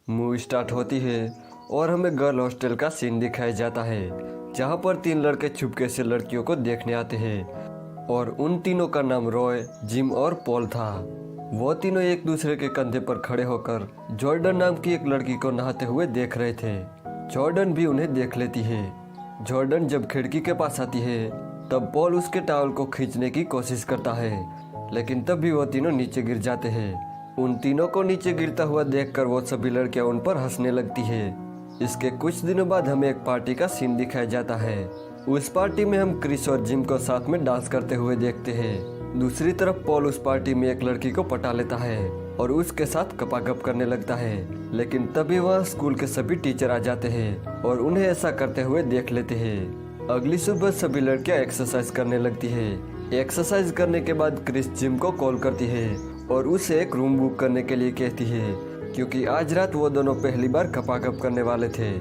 Movie start होती है और हमें गर्ल हॉस्टल का सीन दिखाया जाता है, जहां पर तीन लड़के चुपके से लड़कियों को देखने आते हैं और उन तीनों का नाम रॉय, जिम और पॉल था। वो तीनों एक दूसरे के कंधे पर खड़े होकर जॉर्डन नाम की एक लड़की को नहाते हुए देख रहे थे। जॉर्डन भी उन्हें देख लेती है। जॉर्डन जब खिड़की के पास आती है तब पॉल उसके टॉवल को खींचने की कोशिश करता है, लेकिन तब भी वो तीनों नीचे गिर जाते हैं। उन तीनों को नीचे गिरता हुआ देखकर वो सभी लड़कियां उन पर हंसने लगती है। इसके कुछ दिनों बाद हमें एक पार्टी का सीन दिखाया जाता है। उस पार्टी में हम क्रिस और जिम को साथ में डांस करते हुए देखते हैं। दूसरी तरफ पॉल उस पार्टी में एक लड़की को पटा लेता है और उसके साथ गपागप करने लगता है, लेकिन तभी वहाँ स्कूल के सभी टीचर आ जाते हैं और उन्हें ऐसा करते हुए देख लेते हैं। अगली सुबह सभी लड़कियां एक्सरसाइज करने लगती है। एक्सरसाइज करने के बाद क्रिस जिम को कॉल करती है और उसे एक रूम बुक करने के लिए कहती है, क्योंकि आज रात वो दोनों पहली बार गपागप करने वाले थे।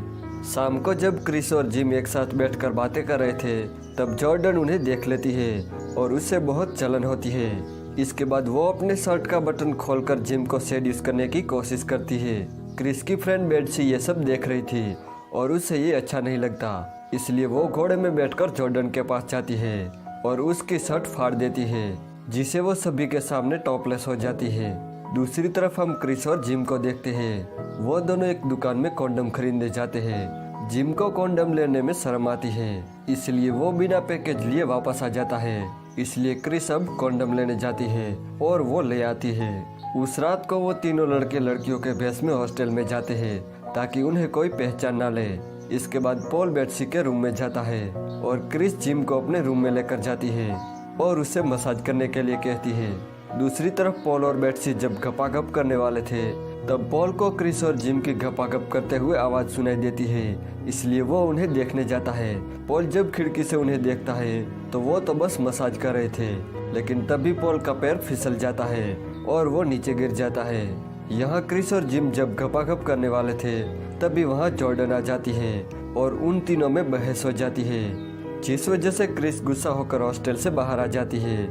शाम को जब क्रिस और जिम एक साथ बैठकर बातें कर रहे थे तब जॉर्डन उन्हें देख लेती है और उससे बहुत जलन होती है। इसके बाद वो अपने शर्ट का बटन खोलकर जिम को सेड्यूस करने की कोशिश करती है। क्रिस की फ्रेंड बेट्सी ये सब देख रही थी और उसे ये अच्छा नहीं लगता, इसलिए वो घोड़े में बैठकर जॉर्डन के पास जाती है और उसकी शर्ट फाड़ देती है, जिसे वो सभी के सामने टॉपलेस हो जाती है। दूसरी तरफ हम क्रिस और जिम को देखते हैं। वो दोनों एक दुकान में कॉन्डम खरीदने जाते हैं। जिम को कॉन्डम लेने में शर्म आती है, इसलिए वो बिना पैकेज लिए वापस आ जाता है। इसलिए क्रिस अब कॉन्डम लेने जाती है और वो ले आती है। उस रात को वो तीनों लड़के लड़कियों के भेष में हॉस्टल में जाते हैं ताकि उन्हें कोई पहचान ना ले। इसके बाद पॉल बेट्सी के रूम में जाता है और क्रिस जिम को अपने रूम में लेकर जाती है और उसे मसाज करने के लिए कहती है। दूसरी तरफ पॉल और बेट्सी जब गपागप करने वाले थे तब पॉल को क्रिस और जिम की गपागप करते हुए आवाज सुनाई देती है, इसलिए वो उन्हें देखने जाता है। पॉल जब खिड़की से उन्हें देखता है तो वो तो बस मसाज कर रहे थे, लेकिन तभी पॉल का पैर फिसल जाता है और वो नीचे गिर जाता है। यहाँ क्रिस और जिम जब गपागप करने वाले थे तभी वहाँ जॉर्डन आ जाती है और उन तीनों में बहस हो जाती है, जिस वजह से क्रिस गुस्सा होकर हॉस्टल से बाहर आ जाती है।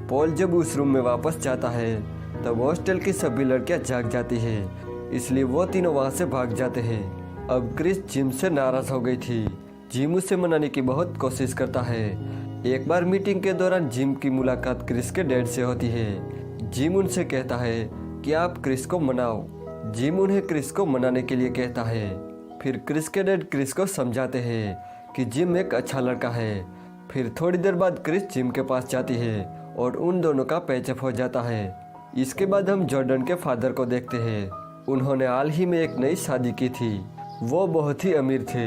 पॉल जब उस रूम में वापस जाता है तब हॉस्टल की सभी लड़कियां जाग जाती हैं, इसलिए वो तीनों वहां से भाग जाते हैं। अब क्रिस जिम से नाराज हो गई थी। जिम उसे मनाने की बहुत कोशिश करता है। एक बार मीटिंग के दौरान जिम की मुलाकात क्रिस के डैड से होती है। जिम उनसे कहता है कि आप क्रिस को मनाओ। जिम उन्हें क्रिस को मनाने के लिए कहता है। फिर क्रिस के डैड क्रिस को समझाते हैं कि जिम एक अच्छा लड़का है। फिर थोड़ी देर बाद क्रिस जिम के पास जाती है और उन दोनों का पैचअप हो जाता है। इसके बाद हम जॉर्डन के फादर को देखते हैं। उन्होंने हाल ही में एक नई शादी की थी। वो बहुत ही अमीर थे।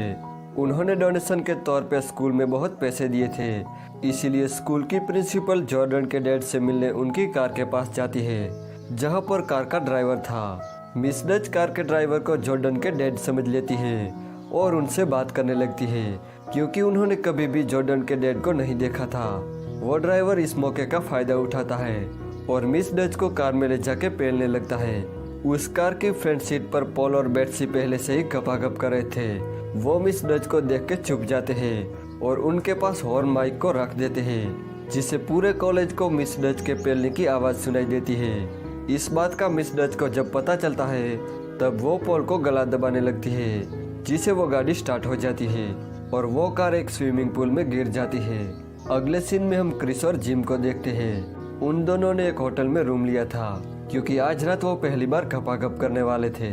उन्होंने डोनेशन के तौर पे स्कूल में बहुत पैसे दिए थे, इसीलिए स्कूल की प्रिंसिपल जॉर्डन के डैड से मिलने उनकी कार के पास जाती है, जहाँ पर कार का ड्राइवर था। मिस डच कार के ड्राइवर को जॉर्डन के डैड समझ लेती है और उनसे बात करने लगती है, क्योंकि उन्होंने कभी भी जॉर्डन के डैड को नहीं देखा था। वो ड्राइवर इस मौके का फायदा उठाता है और मिस डच को कार में ले जाके पेलने लगता है। उस कार की फ्रंट सीट पर पॉल और बेट्सी पहले से ही गपागप कर रहे थे। वो मिस डच को देख के चुप जाते हैं और उनके पास हॉर्न माइक को रख देते हैं, जिससे पूरे कॉलेज को मिस डच के पेलने की आवाज़ सुनाई देती है। इस बात का मिस डच को जब पता चलता है तब वो पॉल को गला दबाने लगती है, जिससे वो गाड़ी स्टार्ट हो जाती है और वो कार एक स्विमिंग पूल में गिर जाती है। अगले सीन में हम क्रिस और जिम को देखते हैं। उन दोनों ने एक होटल में रूम लिया था, क्योंकि आज रात वो पहली बार गपागप करने वाले थे,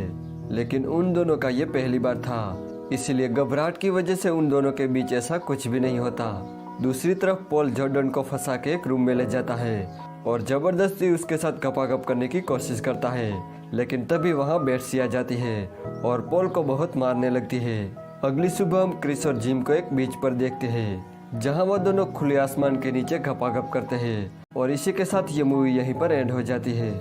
लेकिन उन दोनों का ये पहली बार था, इसलिए घबराहट की वजह से उन दोनों के बीच ऐसा कुछ भी नहीं होता। दूसरी तरफ पॉल जॉर्डन को फंसा के एक रूम में ले जाता है और जबरदस्ती उसके साथ गपागप करने की कोशिश करता है, लेकिन तभी वहाँ बेट्सी आ जाती है और पॉल को बहुत मारने लगती है। अगली सुबह हम क्रिस और जिम को एक बीच पर देखते हैं, जहां वो दोनों खुले आसमान के नीचे गपागप करते हैं और इसी के साथ ये मूवी यहीं पर एंड हो जाती है।